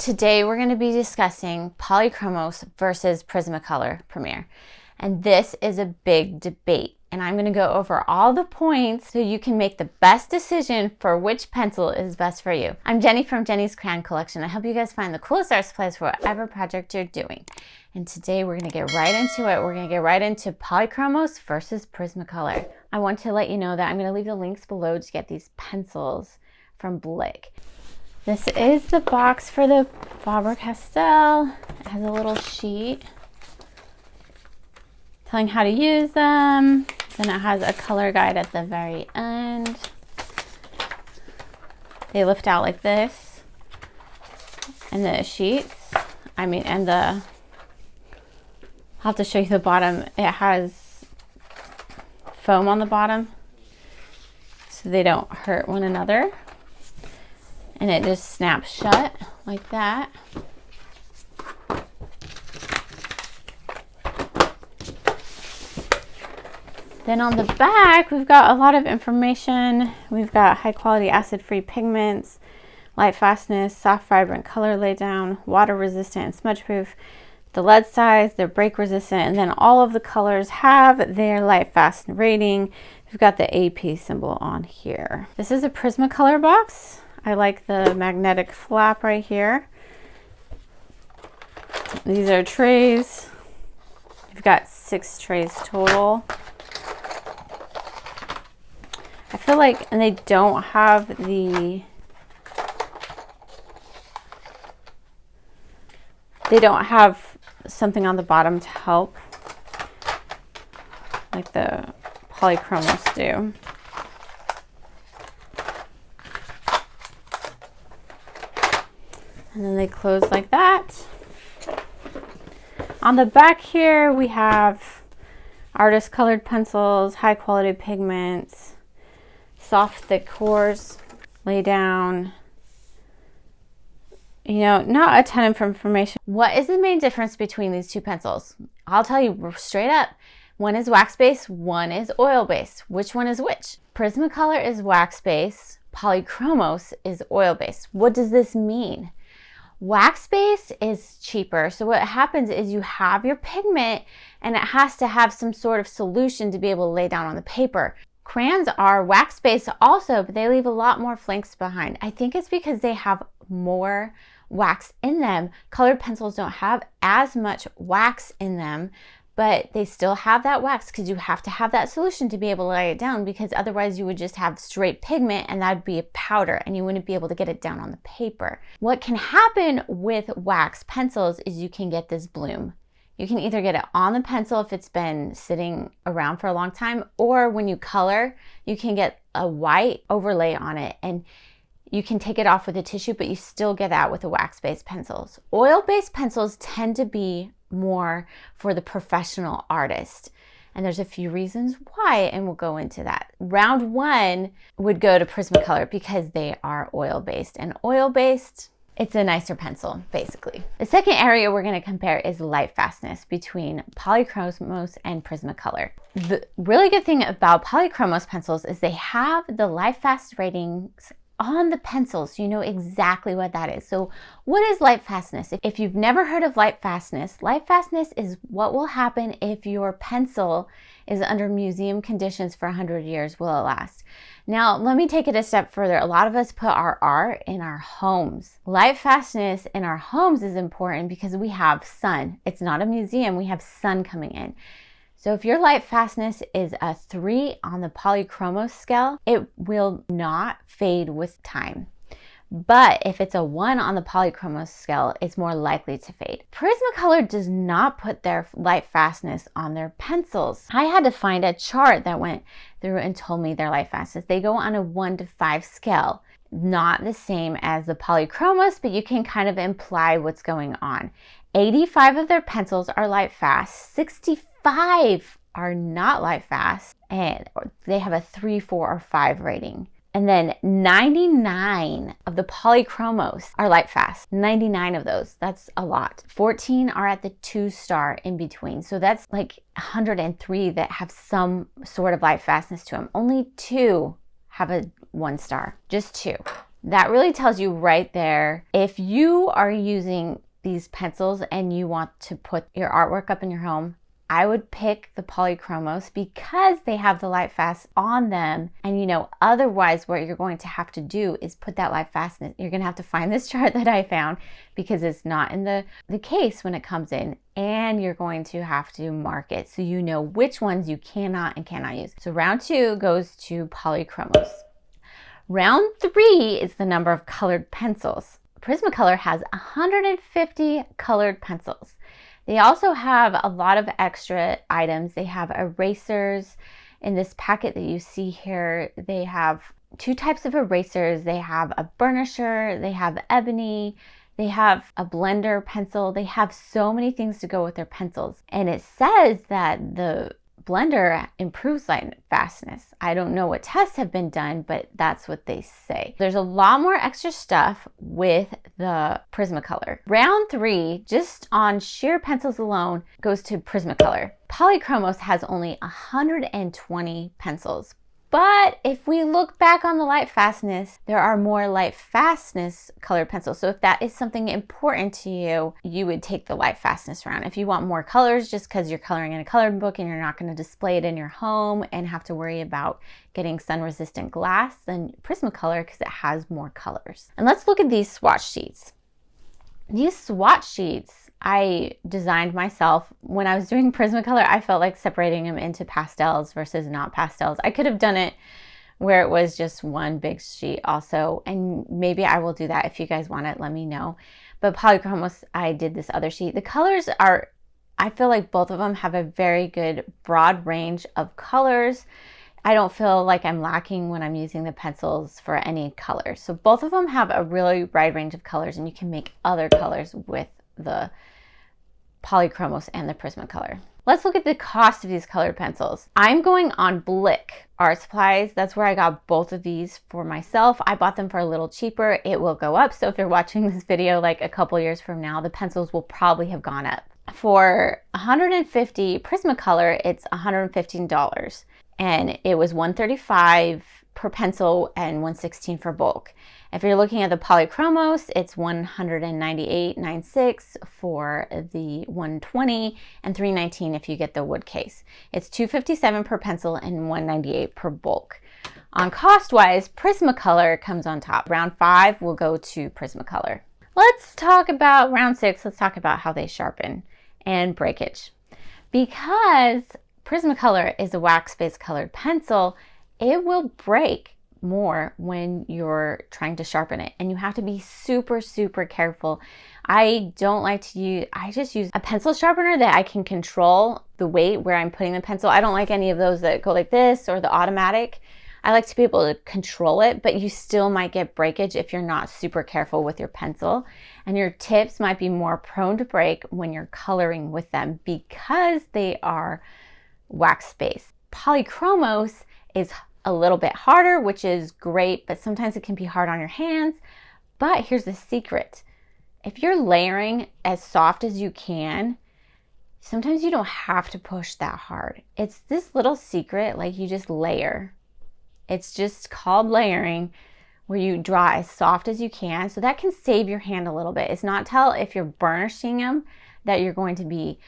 Today we're going to be discussing Polychromos versus Prismacolor Premier. And this is a big debate. And I'm going to go over all the points so you can make the best decision for which pencil is best for you. I'm Jenny from Jenny's Crayon Collection. I hope you guys find the coolest art supplies for whatever project you're doing. And today we're going to get right into it. We're going to get right into Polychromos versus Prismacolor. I want to let you know that I'm going to leave the links below to get these pencils from Blick. This is the box for the Faber-Castell. It has a little sheet telling how to use them. Then it has a color guide at the very end. They lift out like this. And the sheets, I'll have to show you the bottom. It has foam on the bottom so they don't hurt one another. And it just snaps shut like that. Then on the back, we've got a lot of information. We've got high quality acid-free pigments, Lightfastness, soft vibrant color laydown, water resistant and smudge proof, the lead size, they're break resistant, and then all of the colors have their Lightfast rating. We've got the AP symbol on here. This is a Prismacolor box. I like the magnetic flap right here. These are trays. We've got 6 trays total. I feel like, and they don't have something on the bottom to help like the Polychromos do. And then they close like that. On the back here, we have artist colored pencils, high quality pigments, soft thick cores, lay down. You know, not a ton of information. What is the main difference between these two pencils? I'll tell you straight up. One is wax-based, one is oil-based. Which one is which? Prismacolor is wax-based, Polychromos is oil-based. What does this mean? Wax-based is cheaper, so what happens is you have your pigment and it has to have some sort of solution to be able to lay down on the paper. Crayons are wax-based also, but they leave a lot more flakes behind. I think it's because they have more wax in them. Colored pencils don't have as much wax in them, but they still have that wax because you have to have that solution to be able to lay it down, because otherwise you would just have straight pigment and that'd be a powder and you wouldn't be able to get it down on the paper. What can happen with wax pencils is you can get this bloom. You can either get it on the pencil if it's been sitting around for a long time, or when you color, you can get a white overlay on it and you can take it off with a tissue, but you still get that with the wax-based pencils. Oil-based pencils tend to be more for the professional artist. And there's a few reasons why, and we'll go into that. Round 1 would go to Prismacolor because they are oil-based. And oil-based, it's a nicer pencil, basically. The second area we're going to compare is Lightfastness between Polychromos and Prismacolor. The really good thing about Polychromos pencils is they have the Lightfast ratings on the pencils. You know exactly what that is. So what is Lightfastness? If you've never heard of Lightfastness, Lightfastness is what will happen if your pencil is under museum conditions for 100 years. Will it last? Now, let me take it a step further. A lot of us put our art in our homes. Lightfastness in our homes is important because we have sun. It's not a museum. We have sun coming in. So if your Lightfastness is a 3 on the Polychromos scale, it will not fade with time. But if it's a 1 on the Polychromos scale, it's more likely to fade. Prismacolor does not put their Lightfastness on their pencils. I had to find a chart that went through and told me their Lightfastness. They go on a 1 to 5 scale. Not the same as the Polychromos, but you can kind of imply what's going on. 85 of their pencils are Lightfast, 65 are not Lightfast, and they have a 3, 4, or 5 rating. And then 99 of the Polychromos are Lightfast. 99 of those, that's a lot. 14 are at the 2-star in between. So that's like 103 that have some sort of Lightfastness to them. Only 2 have a 1-star, just 2. That really tells you right there, if you are using these pencils and you want to put your artwork up in your home, I would pick the Polychromos because they have the Lightfast on them. And you know, otherwise what you're going to have to do is put that Lightfastness. You're going to have to find this chart that I found because it's not in the case when it comes in, and you're going to have to mark it so you know which ones you cannot and cannot use. So round 2 goes to Polychromos. Round 3 is the number of colored pencils. Prismacolor has 150 colored pencils. They also have a lot of extra items. They have erasers in this packet that you see here. They have 2 types of erasers. They have a burnisher, they have ebony, they have a blender pencil. They have so many things to go with their pencils. And it says that the blender improves Lightfastness. I don't know what tests have been done, but that's what they say. There's a lot more extra stuff with the Prismacolor. Round 3, just on sheer pencils alone, goes to Prismacolor. Polychromos has only 120 pencils. But if we look back on the Lightfastness, there are more Lightfastness colored pencils. So if that is something important to you, you would take the Lightfastness round. If you want more colors just because you're coloring in a colored book and you're not going to display it in your home and have to worry about getting sun-resistant glass, then Prismacolor because it has more colors. And let's look at these swatch sheets. These swatch sheets I designed myself. When I was doing Prismacolor, I felt like separating them into pastels versus not pastels. I could have done it where it was just one big sheet also, and maybe I will do that. If you guys want it, let me know. But Polychromos, I did this other sheet. The colors are, I feel like both of them have a very good broad range of colors. I don't feel like I'm lacking when I'm using the pencils for any colors. So both of them have a really wide range of colors, and you can make other colors with the Polychromos and the Prismacolor. Let's look at the cost of these colored pencils. I'm going on Blick Art Supplies. That's where I got both of these for myself. I bought them for a little cheaper. It will go up. So if you're watching this video like a couple years from now, the pencils will probably have gone up. For 150 Prismacolor, it's $115. And it was $135 per pencil and $116 for bulk. If you're looking at the Polychromos, it's $198.96 for the 120 and $319 if you get the wood case. It's $257 per pencil and $198 per bulk. On cost-wise, Prismacolor comes on top. Round 5 will go to Prismacolor. Let's talk about round 6. Let's talk about how they sharpen and breakage. Because Prismacolor is a wax-based colored pencil, it will break more when you're trying to sharpen it, and you have to be super careful. I don't like to use, I just use a pencil sharpener that I can control the weight where I'm putting the pencil. I don't like any of those that go like this or the automatic. I like to be able to control it, but you still might get breakage if you're not super careful with your pencil, and your tips might be more prone to break when you're coloring with them because they are wax based. Polychromos is a little bit harder, which is great, but sometimes it can be hard on your hands. But here's the secret. If you're layering as soft as you can, sometimes you don't have to push that hard. It's this little secret, like you just layer. It's just called layering, where you draw as soft as you can. So that can save your hand a little bit. It's not till if you're burnishing them that you're going to be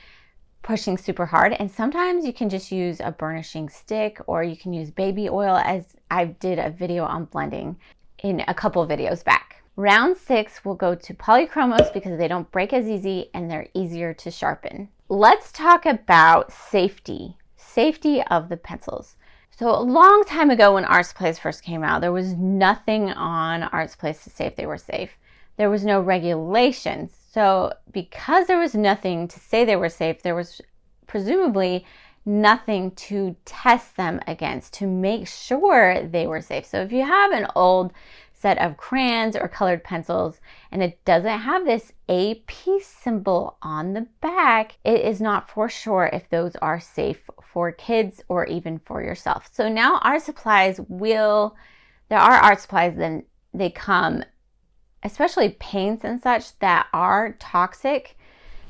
pushing super hard. And sometimes you can just use a burnishing stick, or you can use baby oil, as I did a video on blending in a couple of videos back. Round 6 will go to Polychromos because they don't break as easy and they're easier to sharpen. Let's talk about safety of the pencils. So a long time ago when art supplies first came out, there was nothing on art supplies to say if they were safe. There was no regulations. So because there was nothing to say they were safe, there was presumably nothing to test them against to make sure they were safe. So if you have an old set of crayons or colored pencils and it doesn't have this AP symbol on the back, it is not for sure if those are safe for kids or even for yourself. So now art supplies there are art supplies, then they come, especially paints and such, that are toxic,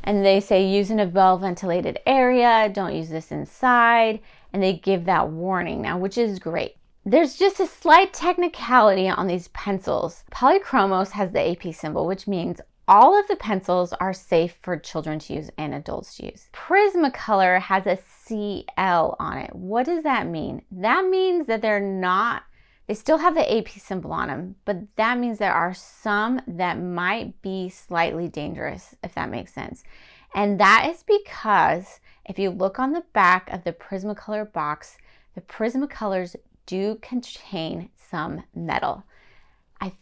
and they say use in a well-ventilated area, don't use this inside, and they give that warning now, which is great. There's just a slight technicality on these pencils. Polychromos has the AP symbol, which means all of the pencils are safe for children to use and adults to use. Prismacolor has a CL on it. What does that mean? That means that they still have the AP symbol on them, but that means there are some that might be slightly dangerous, if that makes sense. And that is because if you look on the back of the Prismacolor box, the Prismacolors do contain some metal. I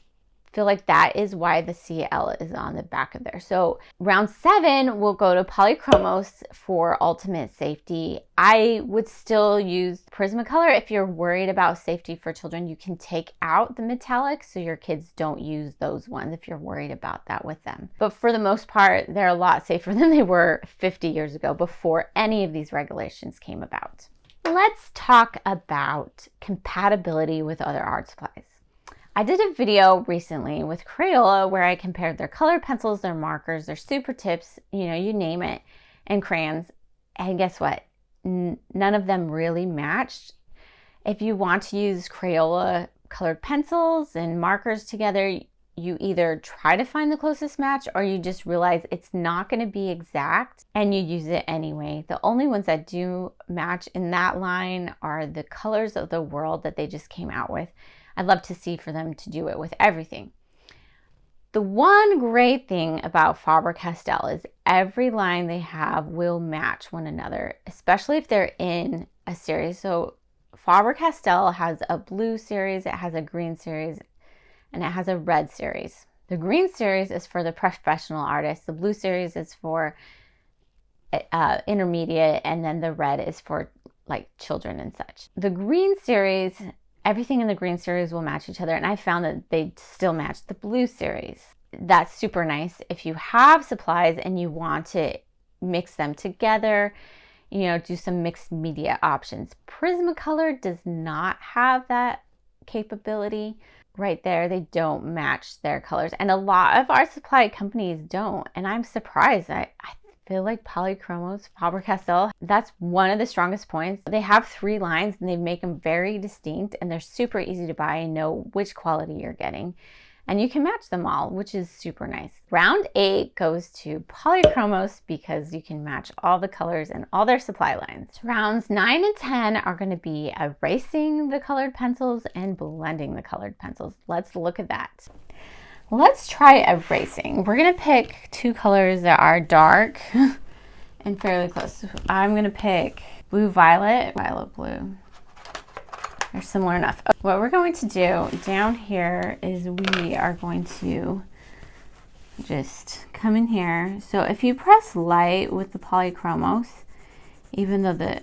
feel like that is why the CL is on the back of there. So round 7 will go to Polychromos for ultimate safety. I would still use Prismacolor if you're worried about safety for children. You can take out the metallic so your kids don't use those ones if you're worried about that with them. But for the most part, they're a lot safer than they were 50 years ago before any of these regulations came about. Let's talk about compatibility with other art supplies. I did a video recently with Crayola where I compared their colored pencils, their markers, their super tips, you name it, and crayons. And guess what? None of them really matched. If you want to use Crayola colored pencils and markers together, you either try to find the closest match or you just realize it's not going to be exact and you use it anyway. The only ones that do match in that line are the Colors of the World that they just came out with. I'd love to see for them to do it with everything. The one great thing about Faber-Castell is every line they have will match one another, especially if they're in a series. So Faber-Castell has a blue series, it has a green series, and it has a red series. The green series is for the professional artists. The blue series is for intermediate, and then the red is for like children and such. The green series, everything in the green series will match each other, and I found that they still match the blue series. That's super nice. If you have supplies and you want to mix them together, do some mixed media options. Prismacolor does not have that capability. Right there, they don't match their colors, and a lot of art supply companies don't, and I'm surprised. I feel like Polychromos, Faber-Castell, that's one of the strongest points. They have 3 lines and they make them very distinct, and they're super easy to buy and know which quality you're getting. And you can match them all, which is super nice. Round 8 goes to Polychromos because you can match all the colors and all their supply lines. Rounds 9 and 10 are going to be erasing the colored pencils and blending the colored pencils. Let's look at that. Let's try erasing. We're going to pick 2 colors that are dark and fairly close. I'm going to pick blue violet, violet blue. They're similar enough. What we're going to do down here is we are going to just come in here. So if you press light with the Polychromos, even though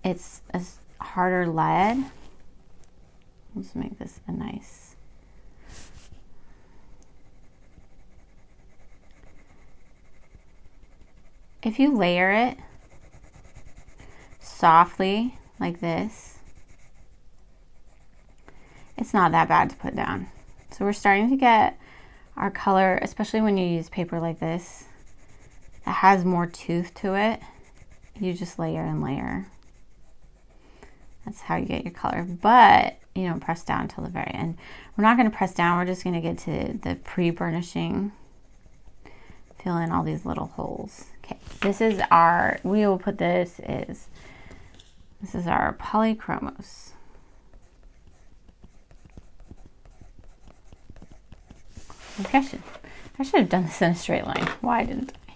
it's a harder lead, let's make this a nice. If you layer it softly like this, it's not that bad to put down. So we're starting to get our color, especially when you use paper like this that has more tooth to it. You just layer and layer. That's how you get your color, but you don't press down until the very end. We're not going to press down, we're just going to get to the pre-burnishing, fill in all these little holes. Okay, this is our, we will put this is our Polychromos. I should have done this in a straight line. Why didn't I?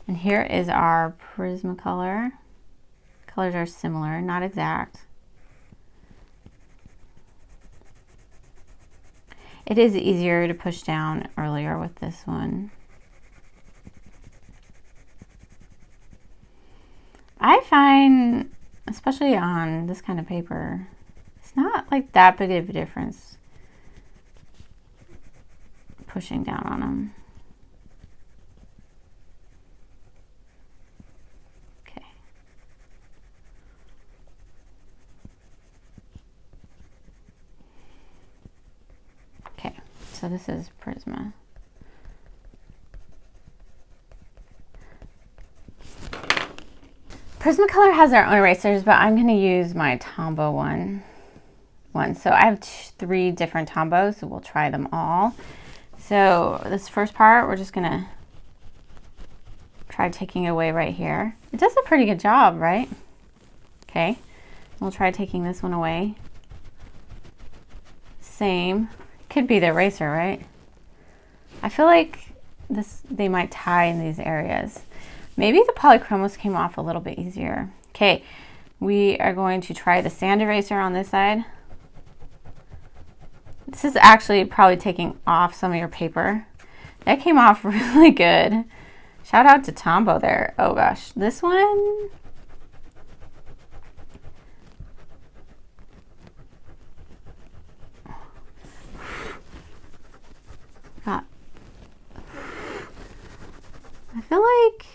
And here is our Prismacolor. Colors are similar, not exact. It is easier to push down earlier with this one. I find, especially on this kind of paper, it's not like that big of a difference pushing down on them. Okay. Okay, so this is Prisma. Prismacolor has their own erasers, but I'm going to use my Tombow one. ones. So I have 3 different Tombos, so we'll try them all. So this first part, we're just gonna try taking it away right here. It does a pretty good job, right? Okay, we'll try taking this one away. Same, could be the eraser, right? I feel like they might tie in these areas. Maybe the Polychromos came off a little bit easier. Okay, we are going to try the sand eraser on this side. This is actually probably taking off some of your paper. That came off really good. Shout out to Tombow there. Oh gosh, this one. I feel like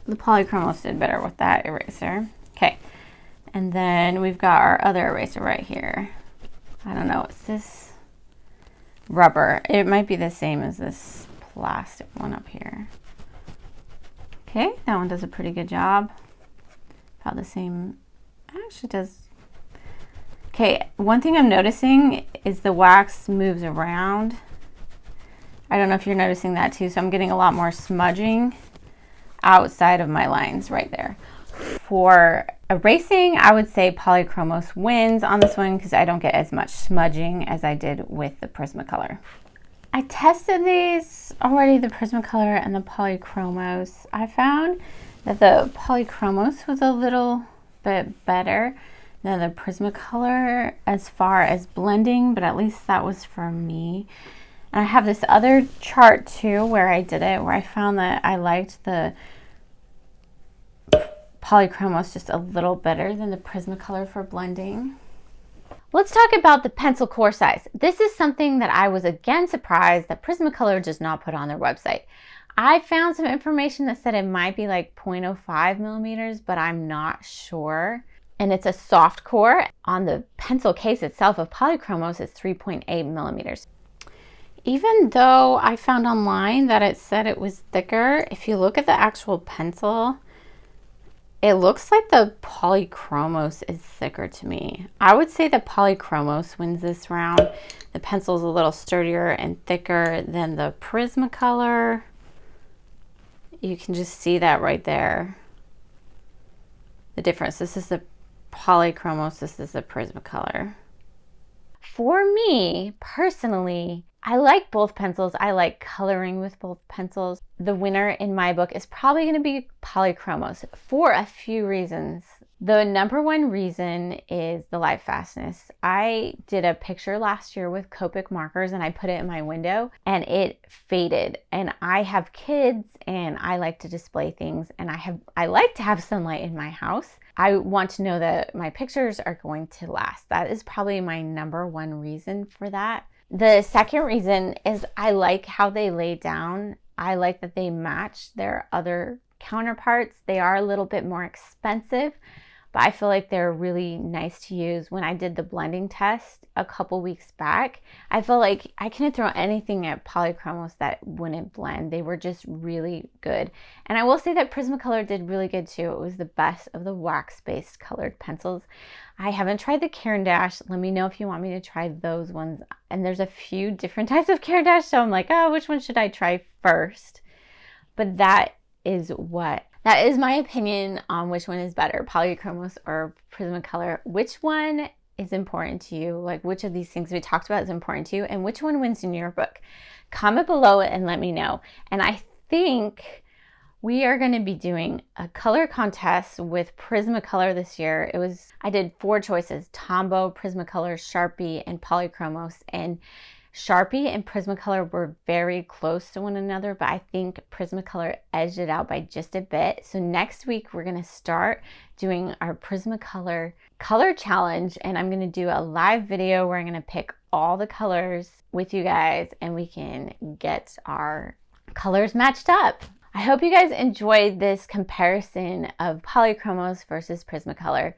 the Polychromos did better with that eraser. Okay, and then we've got our other eraser right here. I don't know, it's this rubber. It might be the same as this plastic one up here. Okay, that one does a pretty good job. About the same, actually does. Okay, one thing I'm noticing is the wax moves around. I don't know if you're noticing that too, so I'm getting a lot more smudging outside of my lines right there. For erasing, I would say Polychromos wins on this one because I don't get as much smudging as I did with the Prismacolor. I tested these already, the Prismacolor and the Polychromos. I found that the Polychromos was a little bit better than the Prismacolor as far as blending, but at least that was for me. And I have this other chart too where I did it, where I found that I liked the Polychromos just a little better than the Prismacolor for blending. Let's talk about the pencil core size. This is something that I was again surprised that Prismacolor does not put on their website. I found some information that said it might be like 0.05 millimeters, but I'm not sure. And it's a soft core. On the pencil case itself of Polychromos, it's 3.8 millimeters. Even though I found online that it said it was thicker, if you look at the actual pencil, it looks like the Polychromos is thicker to me. I would say the Polychromos wins this round. The pencil is a little sturdier and thicker than the Prismacolor. You can just see that right there. The difference. This is the Polychromos, this is the Prismacolor. For me, personally, I like both pencils. I like coloring with both pencils. The winner in my book is probably going to be Polychromos for a few reasons. The number one reason is the Lightfastness. I did a picture last year with Copic markers and I put it in my window and it faded. And I have kids and I like to display things and I like to have sunlight in my house. I want to know that my pictures are going to last. That is probably my number one reason for that. The second reason is I like how they lay down. I like that they match their other counterparts. They are a little bit more expensive, but I feel like they're really nice to use. When I did the blending test a couple weeks back, I felt like I couldn't throw anything at Polychromos that wouldn't blend. They were just really good. And I will say that Prismacolor did really good too. It was the best of the wax-based colored pencils. I haven't tried the Caran d'Ache. Let me know if you want me to try those ones. And there's a few different types of Caran d'Ache, so I'm like, oh, which one should I try first? But that is my opinion on which one is better, Polychromos or Prismacolor. Which one is important to you? Like, which of these things we talked about is important to you, and which one wins in your book? Comment below and let me know. And I think we are going to be doing a color contest with Prismacolor this year. I did 4 choices: Tombow, Prismacolor, Sharpie, and Polychromos. And Sharpie and Prismacolor were very close to one another, but I think Prismacolor edged it out by just a bit. So next week we're going to start doing our Prismacolor color challenge, and I'm going to do a live video where I'm going to pick all the colors with you guys and we can get our colors matched up. I hope you guys enjoyed this comparison of Polychromos versus Prismacolor.